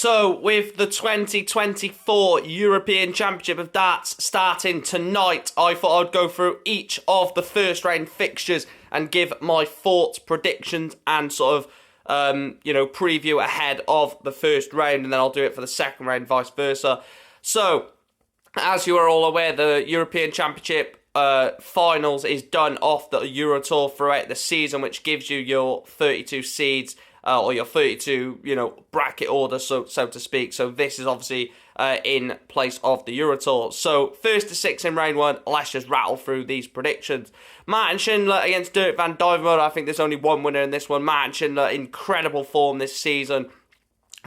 So, with the 2024 European Championship of Darts starting tonight, I thought I'd go through each of the first round fixtures and give my thoughts, predictions, and sort of, preview ahead of the first round, and then I'll do it for the second round, vice versa. So, as you are all aware, the European Championship finals is done off the Euro Tour throughout the season, which gives you your 32 seeds. Or your 32, bracket order, so to speak. So this is obviously in place of the Euro Tour. So 1st to 6th in round 1, let's just rattle through these predictions. Martin Schindler against Dirk van Duijvenbode. I think there's only one winner in this one. Martin Schindler, incredible form this season.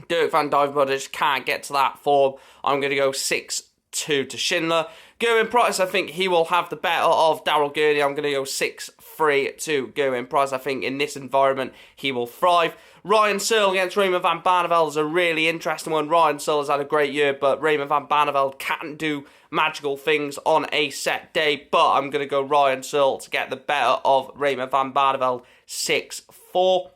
Dirk van Duijvenbode just can't get to that form. I'm going to go 6-2 to Schindler. Gerwyn Price, I think he will have the better of Daryl Gurney. I'm going to go 6-3 to Gerwyn Price. I think in this environment, he will thrive. Ryan Searle against Raymond van Barneveld is a really interesting one. Ryan Searle has had a great year, but Raymond van Barneveld can't do magical things on a set day. But I'm going to go Ryan Searle to get the better of Raymond van Barneveld, 6-4.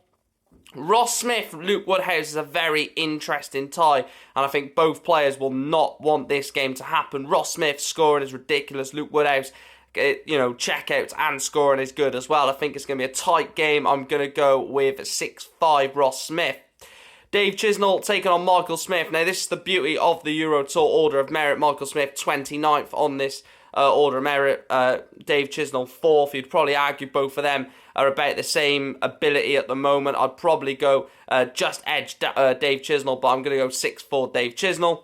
Ross Smith, Luke Woodhouse is a very interesting tie, and I think both players will not want this game to happen. Ross Smith scoring is ridiculous. Luke Woodhouse, checkouts and scoring is good as well. I think it's going to be a tight game. I'm going to go with 6-5 Ross Smith. Dave Chisnall taking on Michael Smith. Now, this is the beauty of the Euro Tour Order of Merit. Michael Smith, 29th on this Order of Merit. Dave Chisnall, 4th. You'd probably argue both of them are about the same ability at the moment. I'd probably go just edge Dave Chisnall, but I'm going to go 6-4 Dave Chisnall.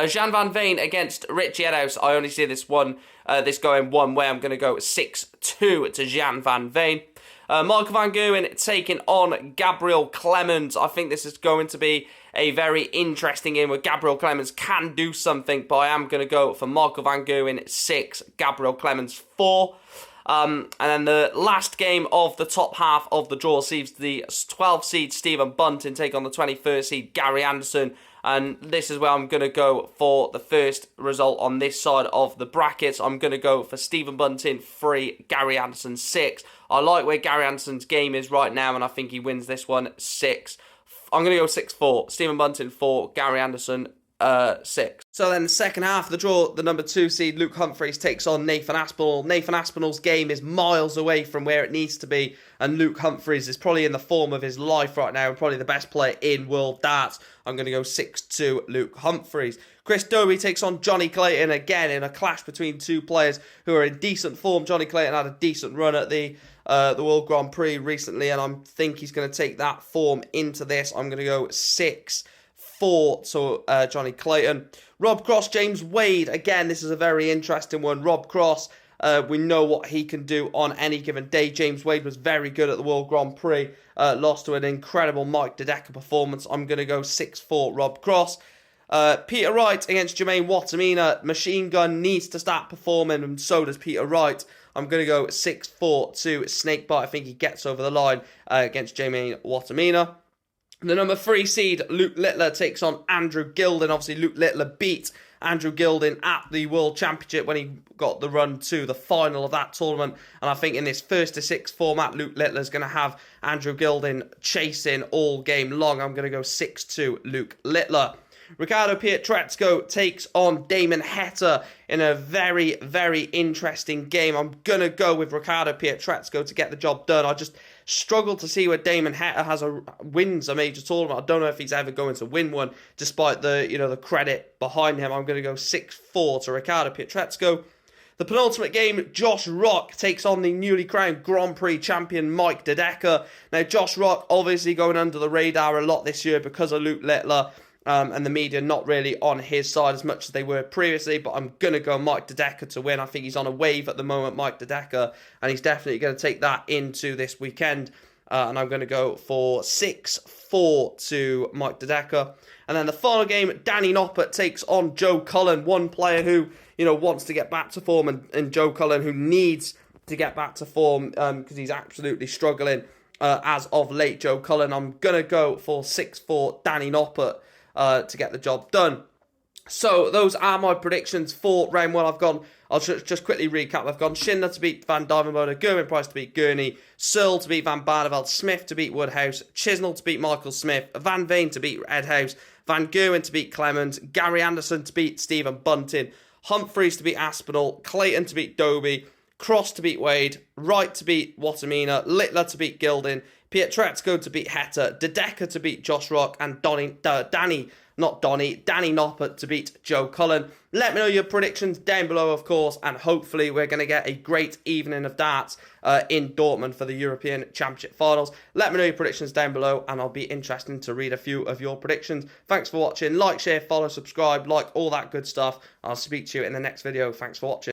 Jan van Veen against Richie Edhouse. I only see this going one way. I'm going to go 6-2 to Jan van Veen. Michael van Gerwen taking on Gabriel Clemens. I think this is going to be a very interesting game where Gabriel Clemens can do something, but I am going to go for Michael van Gerwen 6, Gabriel Clemens 4. And then the last game of the top half of the draw sees the 12th seed Stephen Bunting take on the 21st seed Gary Anderson. And this is where I'm going to go for the first result on this side of the brackets. I'm going to go for Stephen Bunting 3, Gary Anderson 6. I like where Gary Anderson's game is right now, and I think he wins this one 6. I'm going to go 6-4. Stephen Bunting 4, Gary Anderson 6. So then the second half of the draw, the number 2 seed Luke Humphreys takes on Nathan Aspinall. Nathan Aspinall's game is miles away from where it needs to be, and Luke Humphreys is probably in the form of his life right now and probably the best player in world darts. I'm going to go 6-2 Luke Humphreys. Chris Dobey takes on Johnny Clayton again in a clash between two players who are in decent form. Johnny Clayton had a decent run at the World Grand Prix recently, and I think he's going to take that form into this. I'm going to go 6-4 to Johnny Clayton. Rob Cross, James Wade. Again, this is a very interesting one. Rob Cross, we know what he can do on any given day. James Wade was very good at the World Grand Prix. Lost to an incredible Mike De Decker performance. I'm going to go 6-4 Rob Cross. Peter Wright against Jermaine Wattimena. Machine Gun needs to start performing, and so does Peter Wright. I'm going to go 6-4 to Snakebite. I think he gets over the line against Jermaine Wattimena. The number 3 seed, Luke Littler, takes on Andrew Gilding. Obviously, Luke Littler beat Andrew Gilding at the World Championship when he got the run to the final of that tournament. And I think in this 1st to 6 format, Luke Littler's going to have Andrew Gilding chasing all game long. I'm going to go 6-2 Luke Littler. Ricardo Pietrezco takes on Damon Heta in a very, very interesting game. I'm going to go with Ricardo Pietrezco to get the job done. I just struggle to see where Damon Heta wins a major tournament. I don't know if he's ever going to win one, despite the credit behind him. I'm going to go 6-4 to Ricardo Pietrezco. The penultimate game, Josh Rock takes on the newly crowned Grand Prix champion Mike De Decker. Now, Josh Rock obviously going under the radar a lot this year because of Luke Littler. And the media not really on his side as much as they were previously, but I'm going to go Mike De Decker to win. I think he's on a wave at the moment, Mike De Decker, and he's definitely going to take that into this weekend. And I'm going to go for 6-4 to Mike De Decker. And then the final game, Danny Noppert takes on Joe Cullen, one player who wants to get back to form, and Joe Cullen who needs to get back to form because he's absolutely struggling as of late. Joe Cullen, I'm going to go for 6-4 Danny Noppert to get the job done. So those are my predictions for round one. I'll just quickly recap. I've gone Schindler to beat Van Duijvenbode, Gerwyn-Price to beat Gurney, Searle to beat Van Barneveld, Smith to beat Woodhouse, Chisnell to beat Michael Smith, Van Veen to beat Ed House, Van Gerwen to beat Clemens, Gary Anderson to beat Stephen Bunting, Humphreys to beat Aspinall, Clayton to beat Doby, Cross to beat Wade, Wright to beat Watamina, Littler to beat Gilding, Pietrezco to beat Heta, De Decker to beat Josh Rock, and Danny Noppert to beat Joe Cullen. Let me know your predictions down below, of course, and hopefully we're going to get a great evening of darts in Dortmund for the European Championship Finals. Let me know your predictions down below, and I'll be interested to read a few of your predictions. Thanks for watching. Like, share, follow, subscribe, like all that good stuff. I'll speak to you in the next video. Thanks for watching.